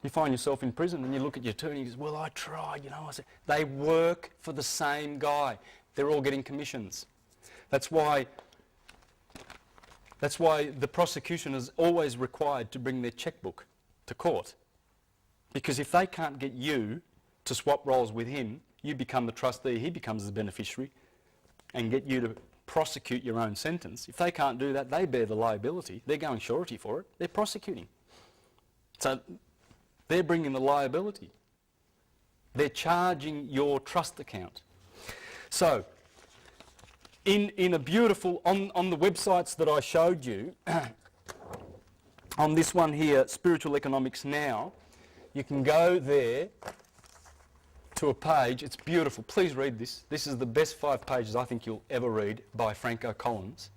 You find yourself in prison and you look at your attorney and he says, well, I tried, you know. I said, they work for the same guy. They're all getting commissions. That's why the prosecution is always required to bring their checkbook to court. Because if they can't get you to swap roles with him, you become the trustee, he becomes the beneficiary, and get you to prosecute your own sentence. If they can't do that, they bear the liability. They're going surety for it. They're prosecuting. So they're bringing the liability. They're charging your trust account. So in a beautiful, on the websites that I showed you, on this one here, Spiritual Economics Now, you can go there to a page. It's beautiful. Please read this. This is the best 5 pages I think you'll ever read by Franco Collins.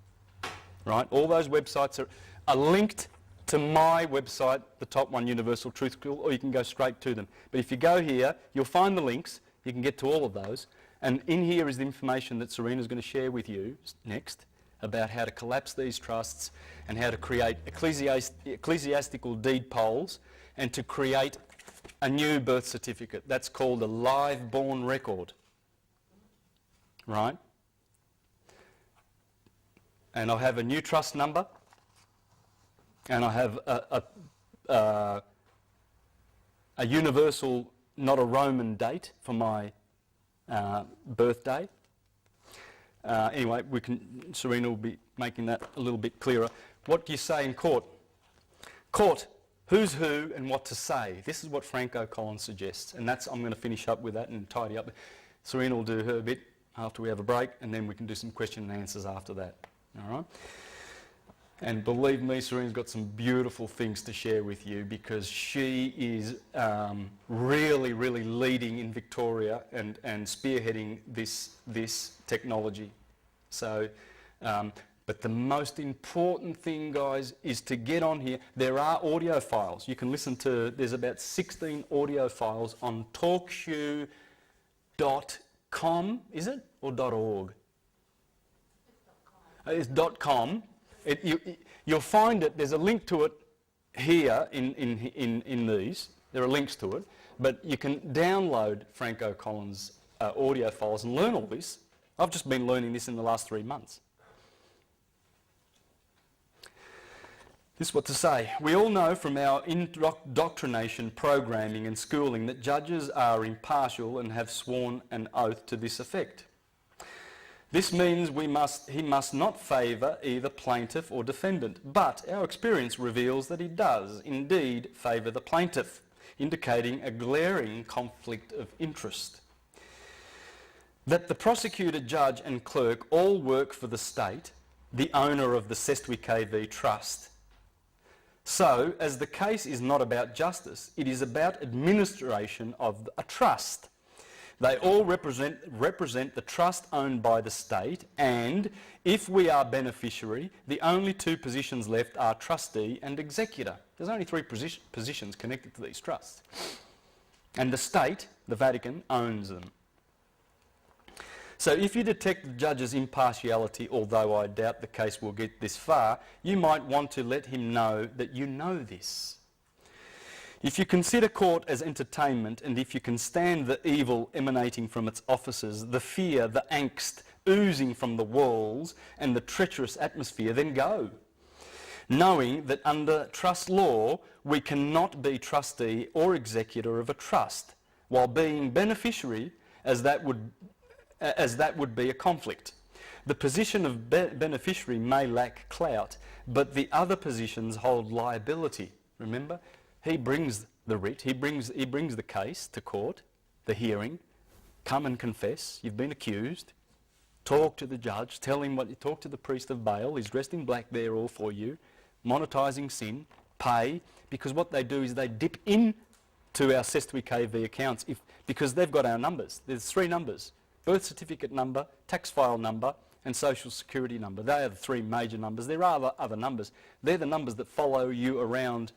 Right? All those websites are linked to my website, the top one, Universal Truth School, or you can go straight to them. But if you go here, you'll find the links. You can get to all of those. And in here is the information that Serena's going to share with you next about how to collapse these trusts and how to create ecclesiastical deed polls and to create a new birth certificate. That's called a live born record. Right? And I have a new trust number, and I have a universal, not a Roman date for my birthday. Anyway, Serena will be making that a little bit clearer. What do you say in court? Court. Who's who and what to say. This is what Franco Collins suggests, and I'm going to finish up with that and tidy up. Serena will do her bit after we have a break, and then we can do some question and answers after that. All right? And believe me, Serena's got some beautiful things to share with you because she is really, really leading in Victoria and spearheading this technology. So. But the most important thing, guys, is to get on here. There are audio files. You can listen to, there's about 16 audio files on talkshoe.com, is it? Or .org? It's .com. You'll find it, there's a link to it here in these. There are links to it. But you can download Franco Collins' audio files and learn all this. I've just been learning this in the last 3 months. This is what to say. We all know from our indoctrination, programming and schooling that judges are impartial and have sworn an oath to this effect. This means he must not favour either plaintiff or defendant, but our experience reveals that he does indeed favour the plaintiff, indicating a glaring conflict of interest. That the prosecutor, judge and clerk all work for the state, the owner of the Sestwi KV Trust. So, as the case is not about justice, it is about administration of a trust. They all represent the trust owned by the state, and if we are beneficiary, the only 2 positions left are trustee and executor. There's only 3 positions connected to these trusts. And the state, the Vatican, owns them. So if you detect the judge's impartiality, although I doubt the case will get this far, you might want to let him know that you know this. If you consider court as entertainment, and if you can stand the evil emanating from its offices, the fear, the angst oozing from the walls, and the treacherous atmosphere, then go, knowing that under trust law we cannot be trustee or executor of a trust, while being beneficiary, as that would be a conflict. The position of beneficiary may lack clout, but the other positions hold liability. Remember? He brings the writ, he brings the case to court, the hearing, come and confess, you've been accused, talk to the judge, tell him what you talk to the priest of bail, he's dressed in black there all for you, monetising sin, pay, because what they do is they dip in to our Cestui KV accounts because they've got our numbers. There's 3 numbers: birth certificate number, tax file number, and social security number. They are the 3 major numbers. There are other numbers. They're the numbers that follow you around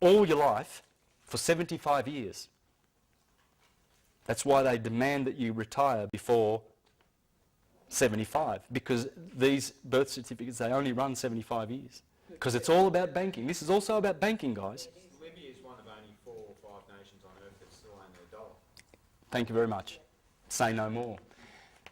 all your life for 75 years. That's why they demand that you retire before 75, because these birth certificates, they only run 75 years. Because it's all about banking. This is also about banking, guys. Libya is one of only 4 or 5 nations on earth that still own their dollar. Thank you very much. Say no more.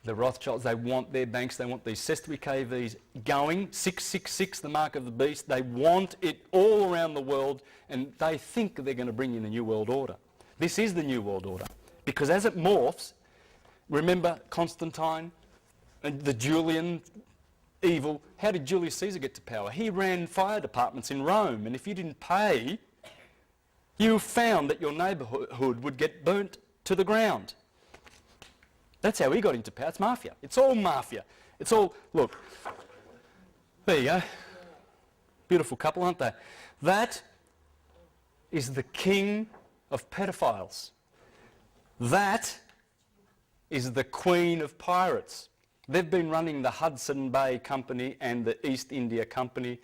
The Rothschilds, they want their banks, they want these Cestui KVs going, 666, the mark of the beast. They want it all around the world, and they think they're going to bring in the New World Order. This is the New World Order. Because as it morphs, remember Constantine and the Julian evil? How did Julius Caesar get to power? He ran fire departments in Rome, and if you didn't pay, you found that your neighbourhood would get burnt to the ground. That's how he got into power. It's mafia. It's all mafia. It's all, look, there you go. Beautiful couple, aren't they? That is the king of pedophiles. That is the queen of pirates. They've been running the Hudson Bay Company and the East India Company,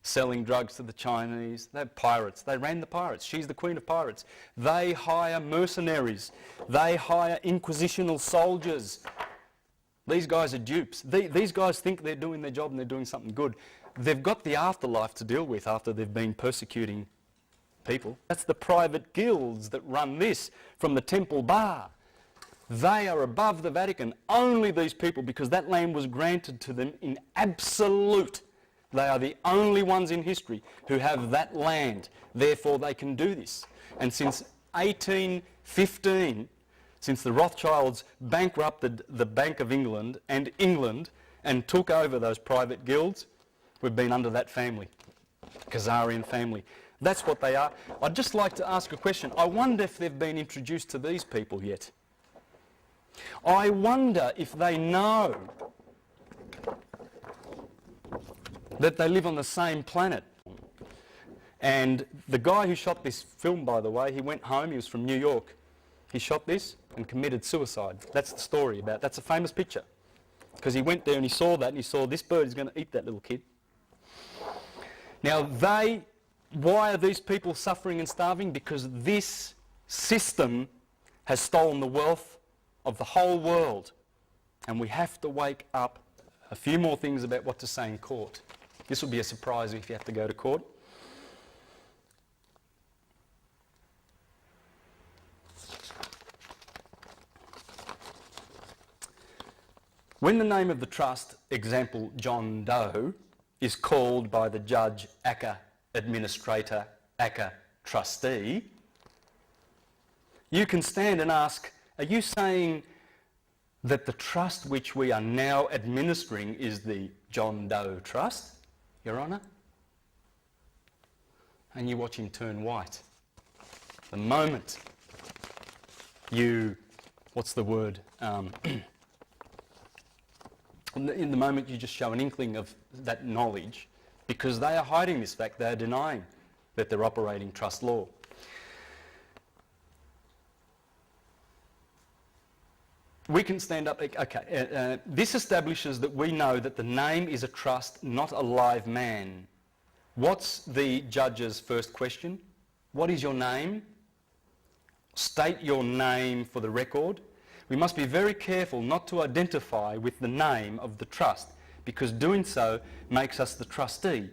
selling drugs to the Chinese. They're pirates. They ran the pirates. She's the queen of pirates. They hire mercenaries. They hire inquisitional soldiers. These guys are dupes. These guys think they're doing their job and they're doing something good. They've got the afterlife to deal with after they've been persecuting people. That's the private guilds that run this from the Temple Bar. They are above the Vatican. Only these people, because that land was granted to them in absolute. They are the only ones in history who have that land. Therefore, they can do this. And since 1815, since the Rothschilds bankrupted the Bank of England and took over those private guilds, we've been under that family, Khazarian family. That's what they are. I'd just like to ask a question. I wonder if they've been introduced to these people yet. I wonder if they know that they live on the same planet. And the guy who shot this film, by the way, he went home, he was from New York. He shot this and committed suicide. That's the story about it. That's a famous picture. Because he went there and he saw that and he saw this bird is going to eat that little kid. Now why are these people suffering and starving? Because this system has stolen the wealth of the whole world. And we have to wake up. A few more things about what to say in court. This will be a surprise if you have to go to court. When the name of the trust, example John Doe, is called by the judge aka administrator, aka trustee, you can stand and ask, are you saying that the trust which we are now administering is the John Doe Trust, Your Honour? And you watch him turn white. The moment you, what's the word? In the moment you just show an inkling of that knowledge, because they are hiding this fact, they are denying that they're operating trust law. We can stand up, okay, this establishes that we know that the name is a trust, not a live man. What's the judge's first question? What is your name? State your name for the record. We must be very careful not to identify with the name of the trust, because doing so makes us the trustee.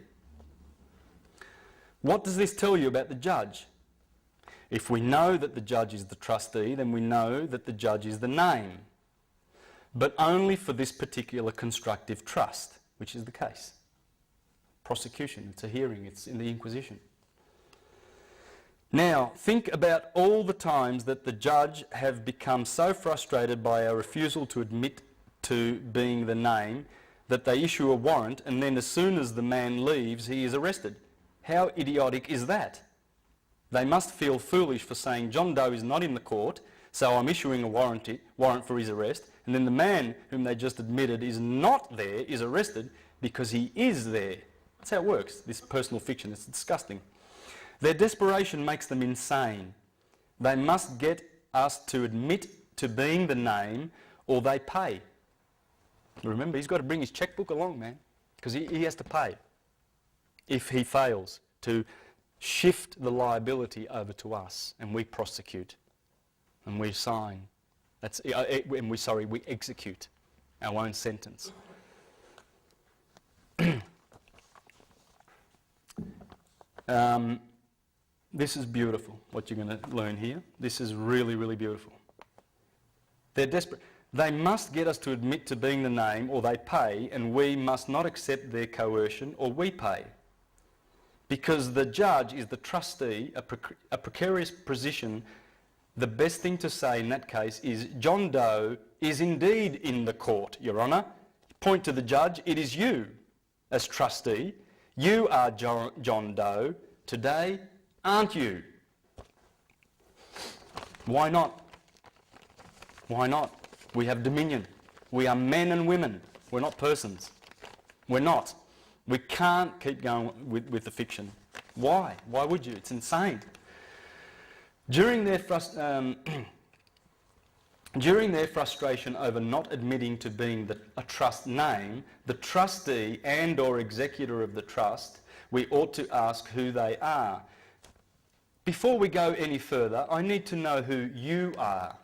What does this tell you about the judge? If we know that the judge is the trustee, then we know that the judge is the name, but only for this particular constructive trust, which is the case. Prosecution, it's a hearing, it's in the Inquisition. Now, think about all the times that the judge have become so frustrated by our refusal to admit to being the name that they issue a warrant, and then as soon as the man leaves, he is arrested. How idiotic is that? They must feel foolish for saying John Doe is not in the court, so I'm issuing a warrant for his arrest, and then the man whom they just admitted is not there is arrested because he is there. That's how it works, this personal fiction. It's disgusting. Their desperation makes them insane. They must get us to admit to being the name or they pay. Remember, he's got to bring his checkbook along, man, because he has to pay if he fails to shift the liability over to us, and we prosecute and we sign. We execute our own sentence. This is beautiful, what you're going to learn here. This is really, really beautiful. They're desperate. They must get us to admit to being the name or they pay, and we must not accept their coercion or we pay. Because the judge is the trustee, a precarious position, the best thing to say in that case is John Doe is indeed in the court, Your Honour. Point to the judge, it is you as trustee. You are John Doe today, aren't you? Why not? Why not? We have dominion. We are men and women. We're not persons. We're not. We can't keep going with the fiction. Why? Why would you? It's insane. During their frustration over not admitting to being a trust name, the trustee and or executor of the trust, we ought to ask who they are. Before we go any further, I need to know who you are.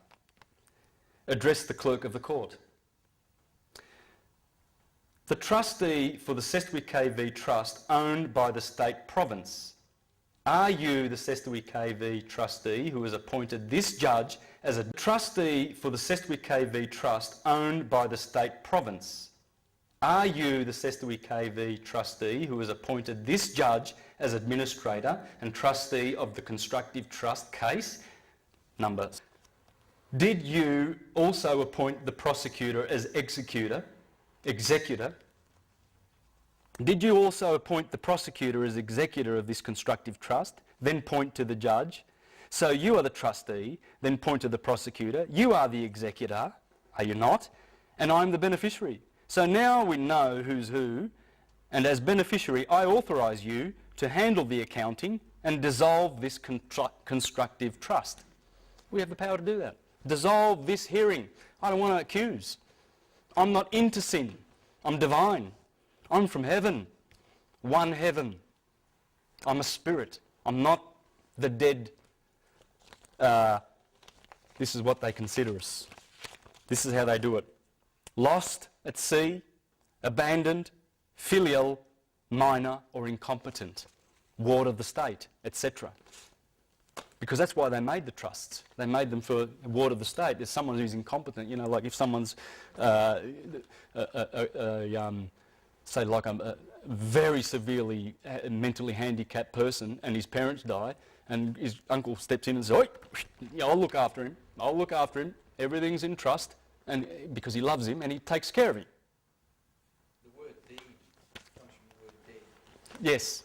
Address the clerk of the court. The trustee for the Sestui KV Trust owned by the state province. Are you the Sestui KV trustee who has appointed this judge as a trustee for the Sestui KV Trust owned by the state province? Are you the Sestui KV trustee who has appointed this judge as administrator and trustee of the constructive trust case? Number. Did you also appoint the prosecutor as executor? Did you also appoint the prosecutor as executor of this constructive trust? Then point to the judge. So you are the trustee, then point to the prosecutor. You are the executor, are you not? And I'm the beneficiary. So now we know who's who, and as beneficiary, I authorise you to handle the accounting and dissolve this constructive trust. We have the power to do that. Dissolve this hearing. I don't want to accuse. I'm not into sin. I'm divine. I'm from heaven. One heaven. I'm a spirit. I'm not the dead. This is what they consider us. This is how they do it. Lost at sea, abandoned, filial, minor or incompetent, ward of the state, etc. Because that's why they made the trusts. They made them for a ward of the state. There's someone who's incompetent, you know, like if someone's, say like a very severely mentally handicapped person and his parents die and his uncle steps in and says, "Oi, I'll look after him, everything's in trust," and because he loves him and he takes care of him. The word deed comes from the word deed. Yes.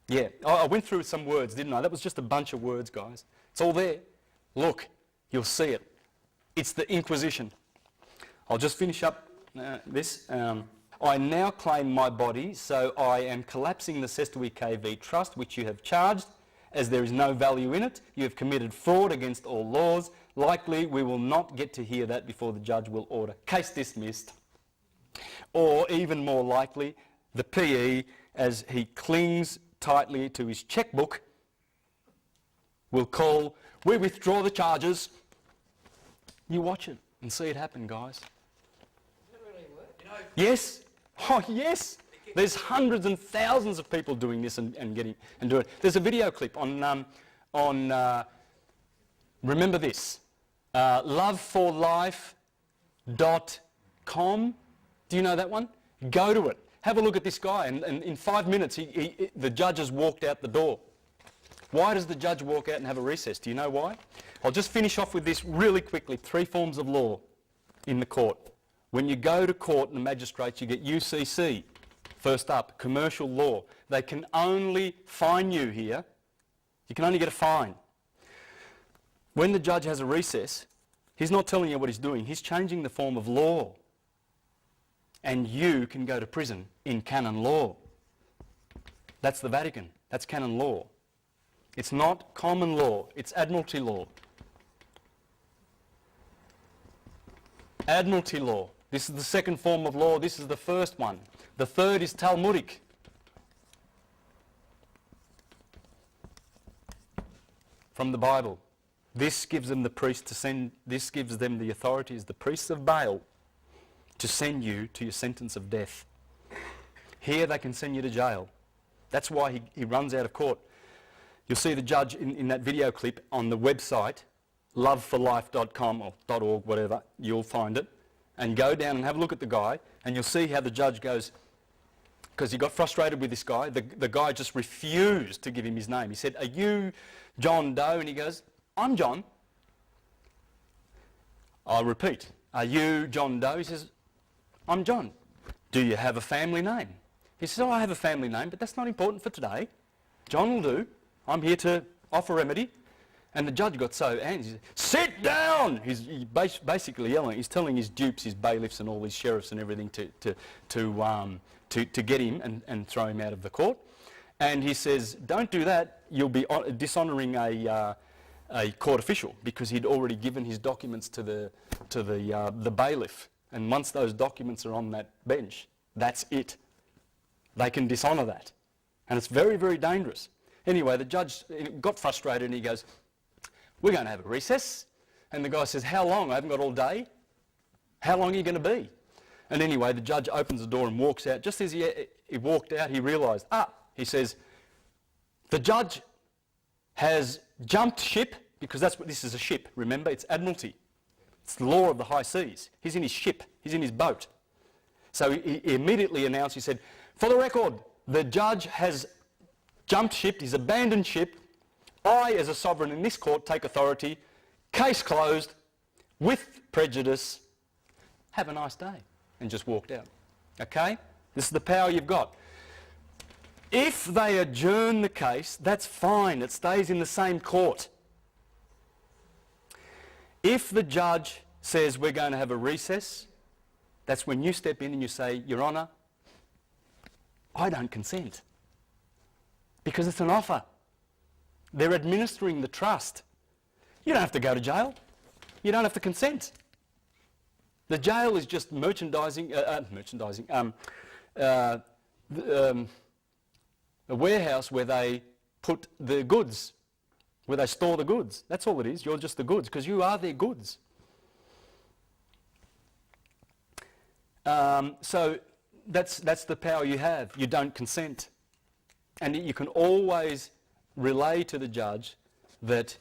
Yeah, I went through some words, didn't I? That was just a bunch of words, guys. It's all there. Look, you'll see it. It's the Inquisition. I'll just finish up this. I now claim my body, so I am collapsing the Sestui KV Trust, which you have charged, as there is no value in it. You have committed fraud against all laws. Likely, we will not get to hear that before the judge will order case dismissed. Or even more likely, the PE, as he clings tightly to his checkbook, will call, "We withdraw the charges." You watch it and see it happen, guys. Does it really work? You know, Yes. Oh, yes. There's hundreds and thousands of people doing this and doing it. There's a video clip on Remember this, loveforlife.com. Do you know that one? Go to it. Have a look at this guy, and in 5 minutes the judge has walked out the door. Why does the judge walk out and have a recess? Do you know why? I'll just finish off with this really quickly. 3 forms of law in the court. When you go to court and the magistrates, you get UCC. First up, commercial law. They can only fine you here. You can only get a fine. When the judge has a recess, he's not telling you what he's doing. He's changing the form of law. And you can go to prison in canon law. That's the Vatican. That's canon law. It's not common law. It's admiralty law. Admiralty law. This is the second form of law. This is the first one. The third is Talmudic. From the Bible. This gives them the priest to send, this gives them the authority as the priests of Baal to send you to your sentence of death. Here they can send you to jail. That's why he runs out of court. You'll see the judge in that video clip on the website, loveforlife.com or .org, whatever, you'll find it. And go down and have a look at the guy, and you'll see how the judge goes, because he got frustrated with this guy. The guy just refused to give him his name. He said, "Are you John Doe?" And he goes, "I'm John." I'll repeat, "Are you John Doe?" He says, "I'm John." "Do you have a family name?" He says, "Oh, I have a family name, but that's not important for today. John will do. I'm here to offer remedy." And the judge got so angry. He said, "Sit down!" He's basically yelling. He's telling his dupes, his bailiffs and all these sheriffs and everything to get him and throw him out of the court. And he says, "Don't do that. You'll be dishonouring a court official," because he'd already given his documents to the bailiff. And once those documents are on that bench, that's it. They can dishonour that. And it's very, very dangerous. Anyway, the judge got frustrated and he goes, "We're going to have a recess." And the guy says, "How long? I haven't got all day. How long are you going to be?" And anyway, the judge opens the door and walks out. Just as he walked out, he realised, he says, "The judge has jumped ship," because that's what this is, a ship. Remember, it's admiralty. It's the law of the high seas. He's in his ship. He's in his boat. So he immediately announced, he said, "For the record, the judge has jumped ship. He's abandoned ship. I, as a sovereign in this court, take authority. Case closed. With prejudice. Have a nice day." And just walked out. Okay? This is the power you've got. If they adjourn the case, that's fine. It stays in the same court. If the judge says we're going to have a recess, that's when you step in and you say, "Your Honour, I don't consent." Because it's an offer. They're administering the trust. You don't have to go to jail. You don't have to consent. The jail is just a warehouse where they put the goods, where they store the goods. That's all it is. You're just the goods, because you are their goods. So that's the power you have. You don't consent. And you can always relay to the judge that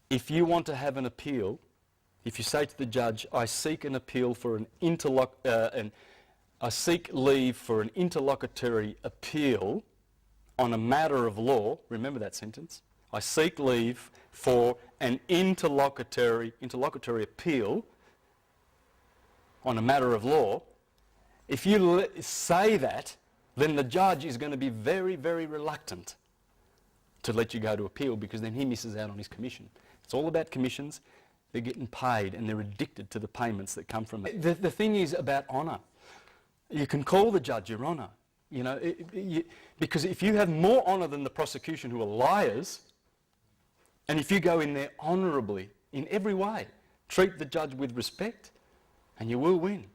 if you want to have an appeal, if you say to the judge, "I seek an appeal for I seek leave for an interlocutory appeal on a matter of law," remember that sentence, "I seek leave for an interlocutory appeal on a matter of law," if you say that, then the judge is going to be very, very reluctant to let you go to appeal, because then he misses out on his commission. It's all about commissions. They're getting paid and they're addicted to the payments that come from it. The thing is about honour. You can call the judge your honour, you know, because if you have more honour than the prosecution, who are liars, and if you go in there honourably in every way, treat the judge with respect, and you will win.